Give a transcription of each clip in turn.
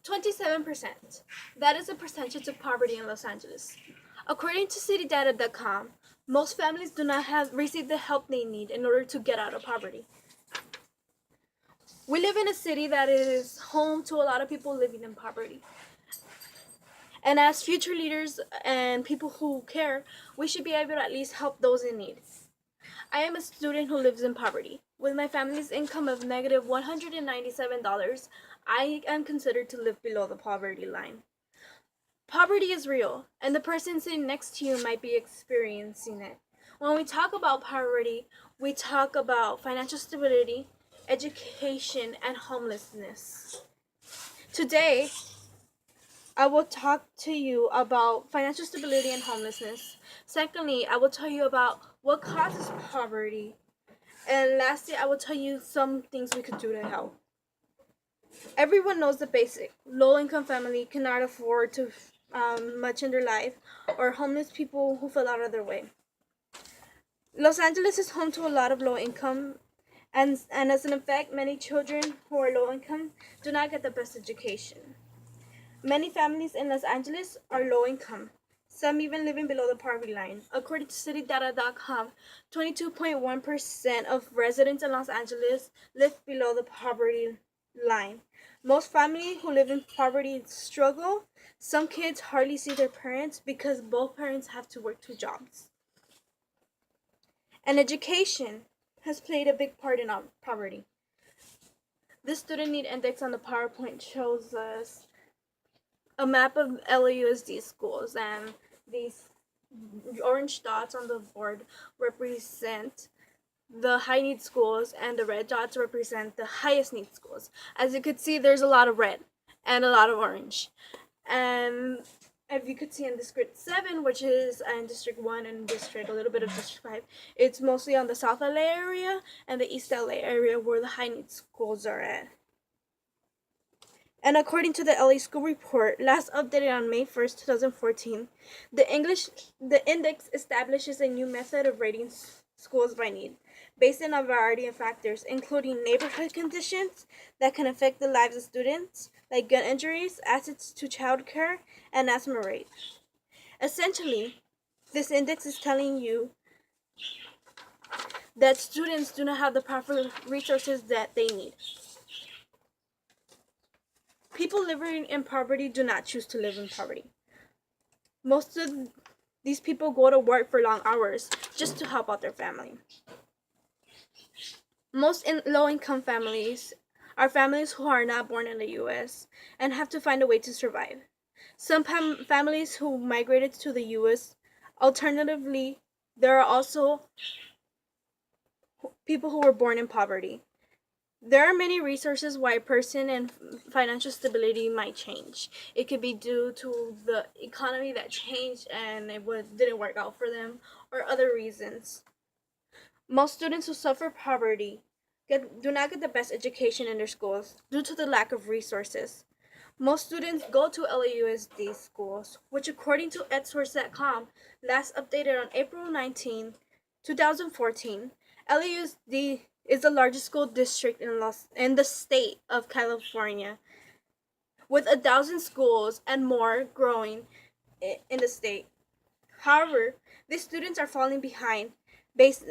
27%. That is the percentage of poverty in Los Angeles. According to citydata.com, most families do not receive the help they need in order to get out of poverty. We live in a city that is home to a lot of people living in poverty. And as future leaders and people who care, we should be able to at least help those in need. I am a student who lives in poverty. With my family's income of negative $197, I am considered to live below the poverty line. Poverty is real, and the person sitting next to you might be experiencing it. When we talk about poverty, we talk about financial stability, education, and homelessness. Today, I will talk to you about financial stability and homelessness. Secondly, I will tell you about what causes poverty. And lastly, I will tell you some things we could do to help. Everyone knows the basic. Low-income family cannot afford to much in their life, or homeless people who fell out of their way. Los Angeles is home to a lot of low income, and as an effect, many children who are low income do not get the best education. Many families in Los Angeles are low income, some even living below the poverty line. According to citydata.com, 22.1% of residents in Los Angeles live below the poverty line. Most families who live in poverty struggle. Some kids hardly see their parents because both parents have to work two jobs. And education has played a big part in our poverty. This student need index on the PowerPoint shows us a map of LAUSD schools, and these orange dots on the board represent the high need schools, and the red dots represent the highest need schools. As you could see, there's a lot of red and a lot of orange. And if you could see in District 7, which is in District 1 and a little bit of District 5, it's mostly on the South LA area and the East LA area where the high need schools are at. And according to the LA School Report, last updated on May 1st, 2014, the index establishes a new method of rating schools by need, based on a variety of factors, including neighborhood conditions that can affect the lives of students, like gun injuries, access to childcare, and asthma rate. Essentially, this index is telling you that students do not have the proper resources that they need. People living in poverty do not choose to live in poverty. Most of these people go to work for long hours just to help out their family. Most low-income families are families who are not born in the U.S. and have to find a way to survive. Some families who migrated to the U.S. Alternatively, there are also people who were born in poverty. There are many resources why a person and financial stability might change. It could be due to the economy that changed and it didn't work out for them, or other reasons. Most students who suffer poverty do not get the best education in their schools due to the lack of resources. Most students go to LAUSD schools, which according to edsource.com, last updated on April 19, 2014, LAUSD is the largest school district in the state of California, with 1,000 schools and more growing in the state. However, these students are falling behind based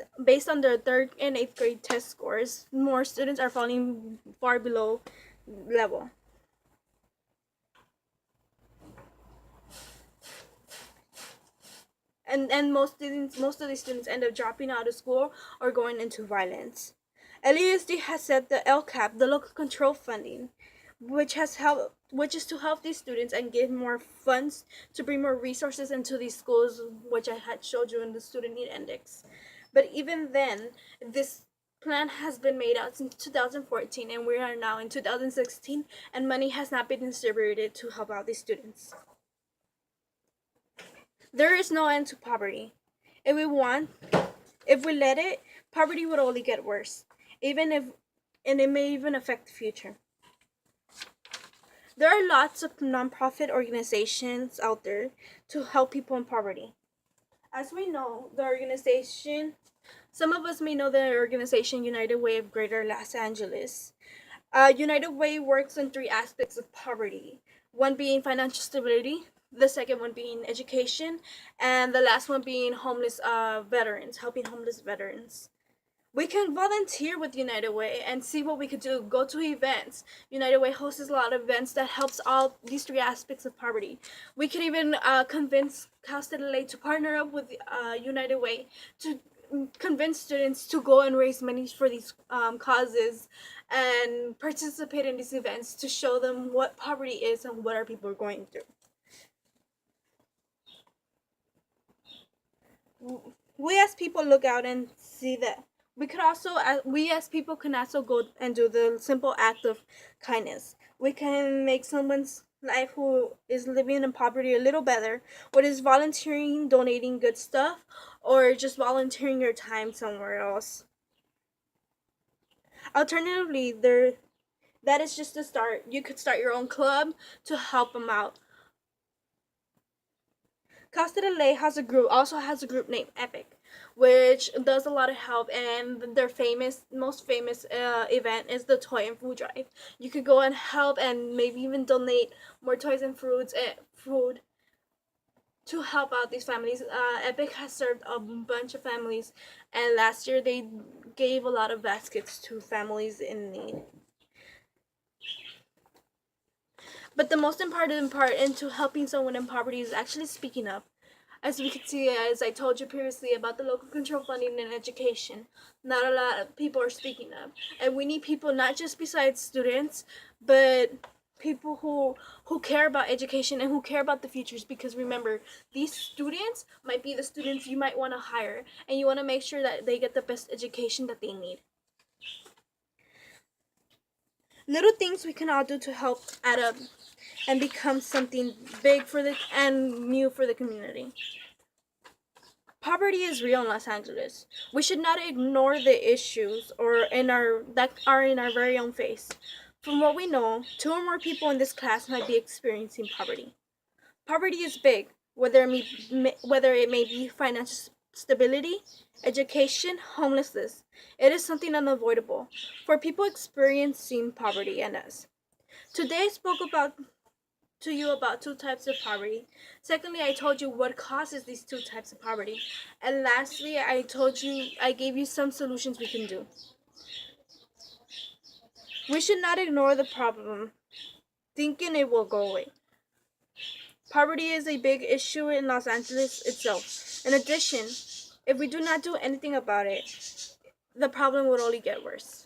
on their 3rd and 8th grade test scores. More students are falling far below level. And most of these students end up dropping out of school or going into violence. LAUSD has set the LCAP, the local control funding, which is to help these students and give more funds to bring more resources into these schools, which I had showed you in the student need index. But even then, this plan has been made out since 2014, and we are now in 2016, and money has not been distributed to help out these students. There is no end to poverty. If we let it, poverty would only get worse, and it may even affect the future. There are lots of nonprofit organizations out there to help people in poverty. As we know, some of us may know the organization United Way of Greater Los Angeles. United Way works on three aspects of poverty, one being financial stability, the second one being education, and the last one being homeless veterans, helping homeless veterans. We can volunteer with United Way and see what we could do. Go to events. United Way hosts a lot of events that helps all these three aspects of poverty. We could even convince Cal State LA to partner up with United Way to convince students to go and raise money for these causes and participate in these events to show them what poverty is and what our people are going through. We as people look out and see that we as people can also go and do the simple act of kindness. We can make someone's life who is living in poverty a little better, whether it's volunteering, donating good stuff, or just volunteering your time somewhere else. Alternatively, that is just a start. You could start your own club to help them out. Costa del Ley also has a group named Epic, which does a lot of help, and their most famous event is the toy and food drive. You could go and help, and maybe even donate more toys and food to help out these families. Epic has served a bunch of families, and last year they gave a lot of baskets to families in need. But the most important part into helping someone in poverty is actually speaking up. As we can see, as I told you previously about the local control funding and education, not a lot of people are speaking up. And we need people not just besides students, but people who care about education and who care about the futures, because remember, these students might be the students you might want to hire, and you want to make sure that they get the best education that they need. Little things we can all do to help add up and become something big and new for the community. Poverty is real in Los Angeles. We should not ignore the issues that are in our very own face. From what we know, 2 or more people in this class might be experiencing poverty. Poverty is big, whether it may be financial stability, education, homelessness. It is something unavoidable for people experiencing poverty and us. Today I spoke to you about 2 types of poverty. Secondly, I told you what causes these 2 types of poverty. And lastly, I gave you some solutions we can do. We should not ignore the problem, thinking it will go away. Poverty is a big issue in Los Angeles itself. In addition, if we do not do anything about it, the problem would only get worse.